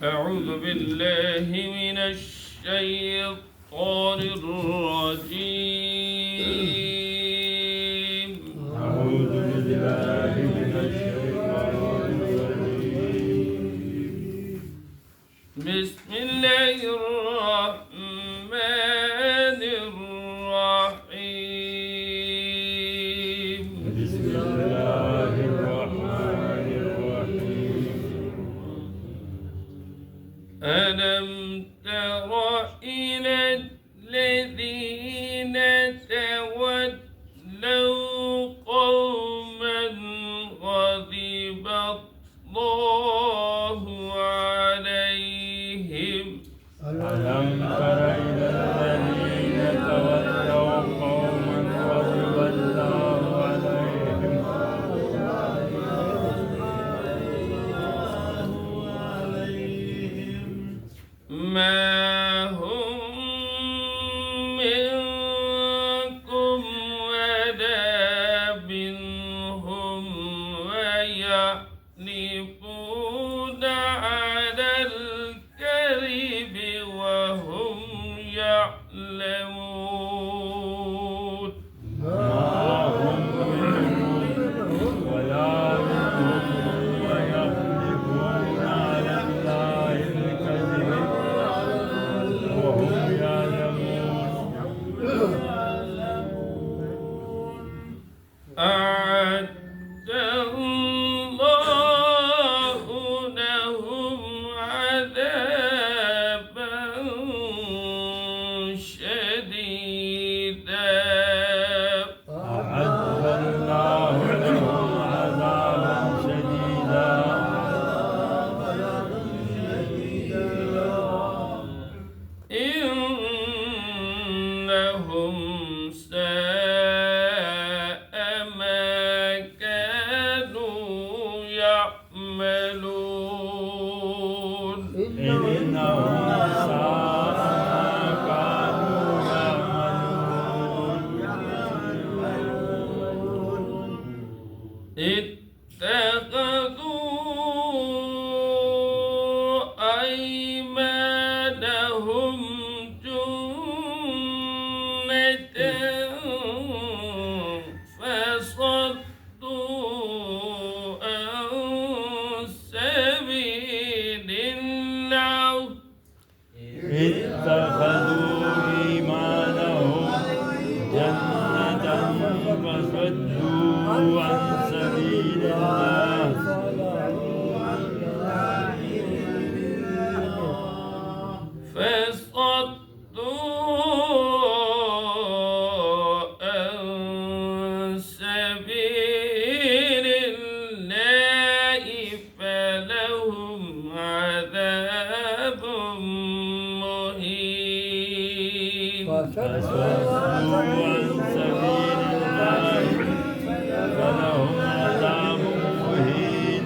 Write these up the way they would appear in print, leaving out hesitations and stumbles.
أعوذ بالله من الشيطان الرجيم. أعوذ بالله من الشيطان الرجيم. بسم الله الرحمن الرحيم. بسم الله الرحمن الرحيم. ألم تر إلى الذين تولوا قوما غضب الله عليهم. ألم تر إلى الذين تولوا قوما غضب الله عليهم ما هم منكم ولا منهم ويحلفون على الكذب وهم يعلمون. ما هم منهم ولا منهم ويحلفون على الله الكذب وهم يعلمون. أعد الله لهم عذابا شديدا. أعد الله لهم عذابا شديدا إنهم ساء ما كانوا يعملون. إنهم ساء ما كانوا يعملون. اتخذوا أيمانهم جنة فصدوا عن سبيل الله. اتخذوا إيمانهم جنة فصدوا عن سبيل الله. فصدوا عن سبيل الله فلهم عذاب مهين. فصدوا عن سبيل الله فلهم عذاب مهين.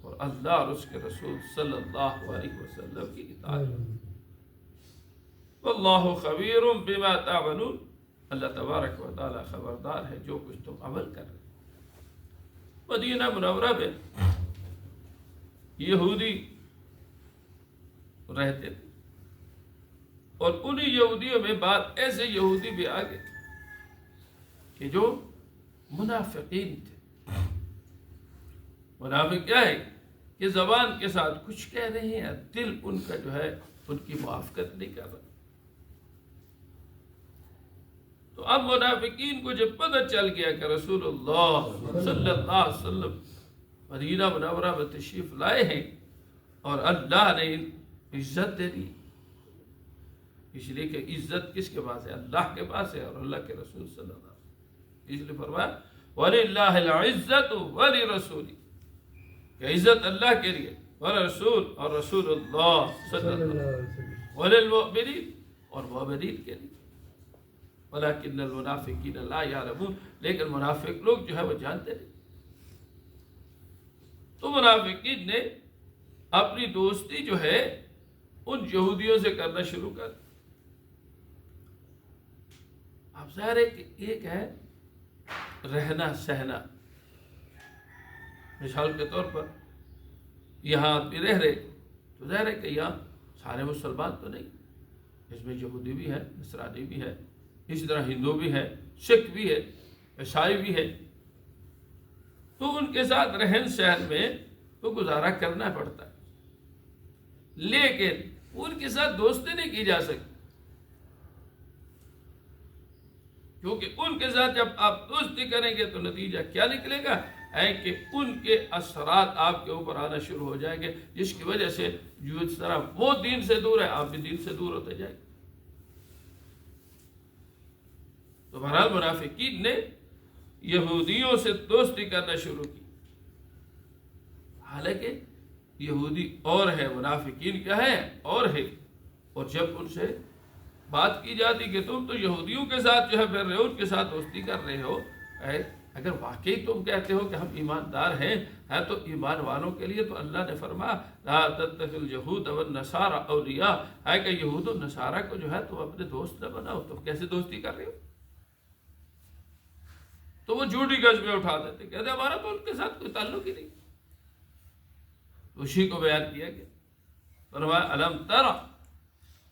اور اللہ اور اس کے رسول صلی اللہ علیہ وسلم کی اطاعت۔ واللہ خبیر بما تعملون، اللہ تبارک و تعالی خبردار ہے جو کچھ تم عمل کر رہے۔ مدینہ منورہ میں یہودی رہتے تھے، اور انہی یہودیوں میں بعد ایسے یہودی بھی آ گئے کہ جو منافقین تھے۔ منافق کیا ہے کہ زبان کے ساتھ کچھ کہہ رہے ہیں، دل ان کا جو ہے ان کی موافقت نہیں کر رہا۔ تو اب منافقین کو جب پتہ چل گیا کہ رسول اللہ صلی اللہ علیہ وسلم مدینہ منورہ میں تشریف لائے ہیں اور اللہ نے عزت دے دی، اس لیے کہ عزت کس کے پاس ہے؟ اللہ کے پاس ہے اور اللہ کے رسول صلی اللہ علیہ وسلم، اس لیے فرمایا وَلِلَّهِ الْعِزَّةُ وَلِرَسُولِهِ، کہ عزت اللہ کے لیے ورسول اور رسول اللہ صلی اللہ علیہ وسلم، وَلِلْمُؤْمِنِينَ اور مومنین کے لیے، وَلَكِنَّ الْمُنَافِقِينَ لَا يَعْلَمُونَ، لیکن منافق لوگ جو ہے وہ جانتے نہیں۔ تو منافقین نے اپنی دوستی جو ہے ان یہودیوں سے کرنا شروع کر دی۔ اب ظاہر ہے کہ ایک ہے رہنا سہنا، مثال کے طور پر یہاں آدمی رہ رہے تو ظاہر ہے کہ یہاں سارے مسلمان تو نہیں، اس میں یہودی بھی ہے، نصرانی بھی ہے، اسی طرح ہندو بھی ہے، سکھ بھی ہے، عیسائی بھی ہے، تو ان کے ساتھ رہن سہن میں تو گزارا کرنا پڑتا ہے، لیکن ان کے ساتھ دوستی نہیں کی جا سکتی، کیونکہ ان کے ساتھ جب آپ دوستی کریں گے تو نتیجہ کیا نکلے گا ہے کہ ان کے اثرات آپ کے اوپر آنا شروع ہو جائیں گے، جس کی وجہ سے جس طرح وہ دین سے دور ہے آپ بھی دین سے دور ہوتے جائیں گے۔ تو بہرحال منافقین نے یہودیوں سے دوستی کرنا شروع کی، حالانکہ یہودی اور ہے، منافقین کیا ہے اور ہے، اور جب ان سے بات کی جاتی کہ تم تو یہودیوں کے ساتھ جو ہے پھر رہے ہو، ان کے ساتھ دوستی کر رہے ہو، اگر واقعی تم کہتے ہو کہ ہم ایماندار ہیں تو ایمان والوں کے لیے تو اللہ نے فرمایا لا تتخذوا اليهود والنصارى اولیاء، ہے کہ یہود و نصارہ کو جو ہے تم اپنے دوست نہ بناؤ، تم کیسے دوستی کر رہے ہو؟ تو وہ جھوٹی قسمیں اٹھا دیتے، کہتے ہمارا تو ان کے ساتھ کوئی تعلق ہی نہیں۔ اسی کو بیان کیا گیا، فرمایا الم تر،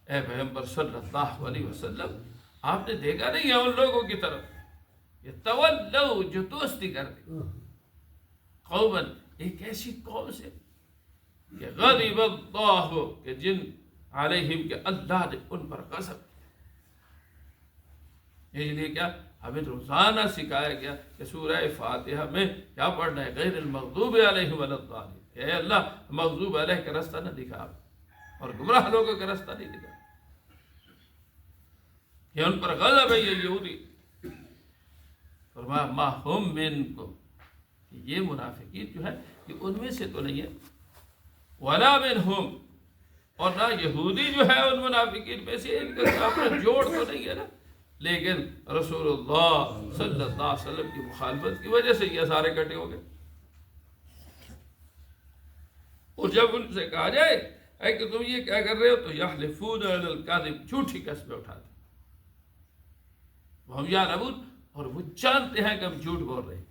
اے پیغمبر صلی اللہ علیہ وسلم آپ نے دیکھا نہیں ہے ان لوگوں کی طرف یہ تولو جو دوستی کرتے، قوماً ایک ایسی قوم سے کہ غضب اللہ کہ جن علیہم کہ اللہ نے ان پر غضب کیا۔ اس لیے کیا ہمیں روزانہ سکھایا گیا کہ سورہ فاتحہ میں کیا پڑھنا ہے؟ غیر المغضوب علیہم ولا الضالین، کہ اے اللہ مغضوب علیہ کا راستہ نہ دکھا اور گمراہ لوگوں کا راستہ نہیں دکھا، کہ ان پر غضب ہے یہ یہودی۔ فرمایا ما ہم منکم، یہ منافقین جو ہے کہ ان میں سے تو نہیں ہے، ولا منہم، اور نہ یہودی جو ہے ان منافقین میں سے ایک اپنا جوڑ تو نہیں ہے نا، لیکن رسول اللہ صلی اللہ علیہ وسلم کی مخالفت کی وجہ سے یہ سارے کٹے ہو گئے۔ اور جب ان سے کہا جائے اے کہ تم یہ کیا کر رہے ہو تو یحلفون علی الکاذب، جھوٹی قسمیں اٹھاتے، ہم یعلمون، اور وہ جانتے ہیں کہ ہم جھوٹ بول رہے ہیں۔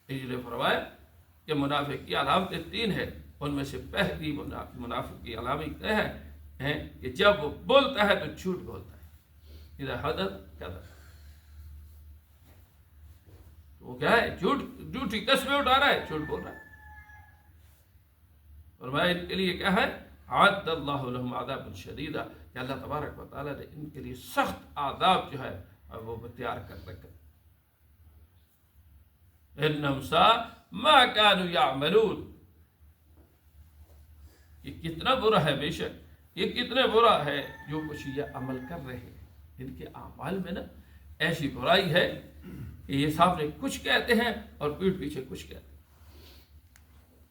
اس لیے فرمایا کہ منافق کی علامتیں تین ہیں، ان میں سے پہلی منافق کی علامت یہ ہے کہ جب وہ بولتا ہے تو جھوٹ بولتا ہے، اذا حدث کذب، وہ کیا ہے؟ جھوٹی قسمیں اٹھا رہا ہے، جھوٹ بول رہا ہے۔ فرمایا ان کے لیے کیا ہے؟ اعد اللہ لهم عذاب شدیدا، کہ اللہ تبارک و تعالیٰ نے ان کے لیے سخت عذاب جو ہے وہ تیار کر رکھا۔ انہم ساء ما كانوا يعملون، یہ کتنا برا ہے، بے شک یہ کتنا برا ہے جو کچھ یہ عمل کر رہے ہیں، ان کے اعمال میں نا ایسی برائی ہے کہ یہ سامنے کچھ کہتے ہیں اور پیٹھ پیچھے کچھ کہتے ہیں۔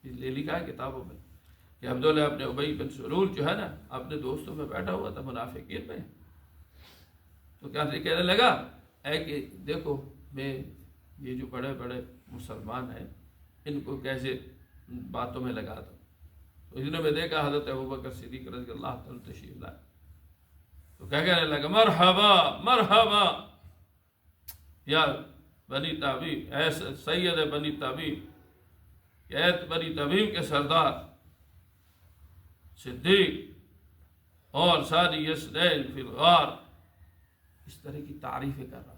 اس لیے لکھا ہے کتابوں میں کہ عبداللہ ابن ابی بن سلول جو ہے نا اپنے دوستوں میں بیٹھا ہوا تھا منافقین میں، تو کیا کہنے لگا اے کہ دیکھو میں یہ جو بڑے بڑے مسلمان ہیں ان کو کیسے باتوں میں لگا دو. تو اتنے میں دیکھا حضرت ابوبکر صدیق رضی اللہ تعالیٰ تشریف لائے تو کیا کہنے لگا مرحبا مرحبا یا بنی تابیم، اے سید بنی تابیم، اے بنی تابیم کے سردار صدیق اور ساری یسنین فی الغار. اس طرح کی تعریفیں کر رہا ہے.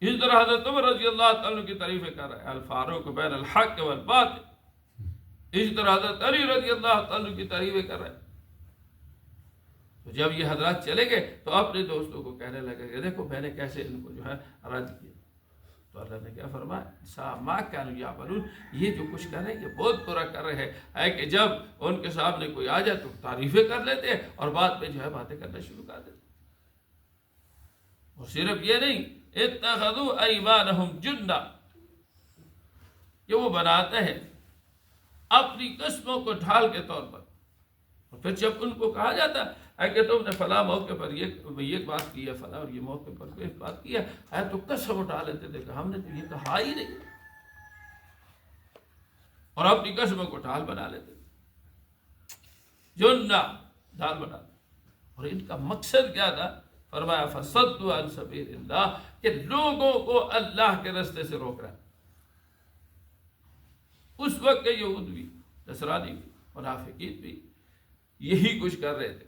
اس طرح حضرت عمر رضی اللہ تعالیٰ کی تعریفیں کر رہا ہے الفاروق بین الحق والباطل. اس طرح حضرت علی رضی اللہ تعالیٰ کی تعریفیں کر رہا ہے. تو جب یہ حضرات چلے گئے تو اپنے دوستوں کو کہنے لگے کہ دیکھو میں نے کیسے ان کو جو ہے رد کیا. تو اللہ نے کیا فرمایا ساما کانوا یعملون، یہ جو کچھ کر رہے ہیں یہ بہت برا کر رہے ہیں کہ جب ان کے سامنے کوئی آ جائے تو تعریفیں کر لیتے ہیں اور بعد میں جو ہے باتیں کرنا شروع کر دیتے. اور صرف یہ نہیں اتخذوا ایمانہم جنہ، کہ وہ بناتے ہیں اپنی قسموں کو ڈھال کے طور پر. اور پھر جب ان کو کہا جاتا ہے کہ تم نے فلاں موقع پر یہ بات کی ہے، فلاں اور یہ موقع پر یہ بات کی ہے تو قسم اٹھا لیتے تھے کہ ہم نے تو یہ کہا ہی نہیں، اور اپنی قسموں کو ڈھال بنا لیتے تھے. جنہ ڈھال بنا. اور ان کا مقصد کیا تھا؟ فرمایا فصدوا عن سبیل اللہ، کہ لوگوں کو اللہ کے راستے سے روک رہا ہے. اس وقت کے یہود بھی، نصرانی بھی، منافقین بھی یہی کچھ کر رہے تھے.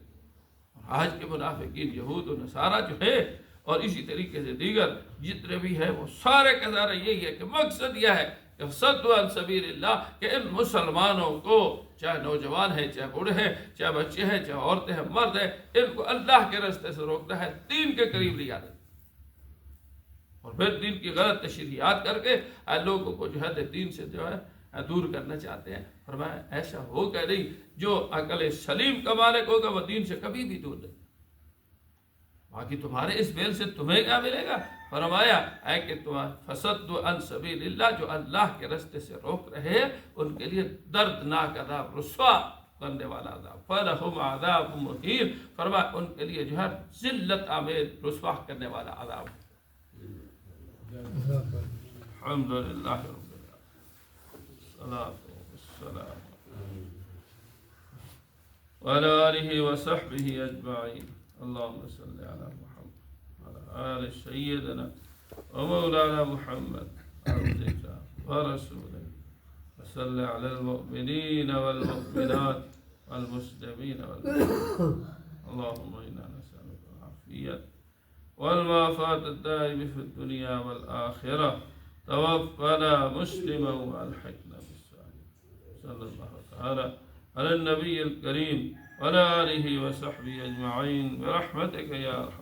اور آج کے منافقین یہود و نصارہ جو ہے اور اسی طریقے سے دیگر جتنے بھی ہیں وہ سارے کا سارا یہی ہے کہ مقصد یہ ہے کہ صدوا عن سبیل اللہ، کہ ان مسلمانوں کو چاہے نوجوان ہیں، چاہے بوڑھے ہیں، چاہے بچے ہیں، چاہے عورتیں ہیں، مرد ہیں، ان کو اللہ کے راستے سے روکنا ہے، دین کے قریب لے جانا ہے. اور پھر دین کی غلط تشریحات کر کے لوگوں کو جو ہے دین سے جو ہے دور کرنا چاہتے ہیں. فرمایا ایسا ہوگا نہیں. جو عقل سلیم کا مالک ہوگا وہ دین سے کبھی بھی دور نہیں. باقی تمہارے اس بیل سے تمہیں کیا ملے گا؟ فرمایا اے کہ تم فصدوا عن سبیل اللہ، جو اللہ کے راستے سے روک رہے ہیں ان کے لیے دردناک عذاب، رسوا کرنے والا عذاب. فلہم عذاب مہین، فرمایا ان کے لیے جو ہے ذلت آمیز، رسوا کرنے والا عذاب. الحمدللہ رب السلام وعلى آله وصحبه أجمعين. اللهم صل على محمد وعلى آل سيدنا ومولانا محمد عبدك ورسولك، وصل على المؤمنين والمؤمنات والمسلمين والمسلمات. اللهم إنا نسألك العافية والمعافاة الدائمة في الدنيا والآخرة. توفنا مسلما والحقنا بالصالحين. صلى الله تعالى على النبي الكريم وعلى آله وصحبه أجمعين برحمتك يا أرحم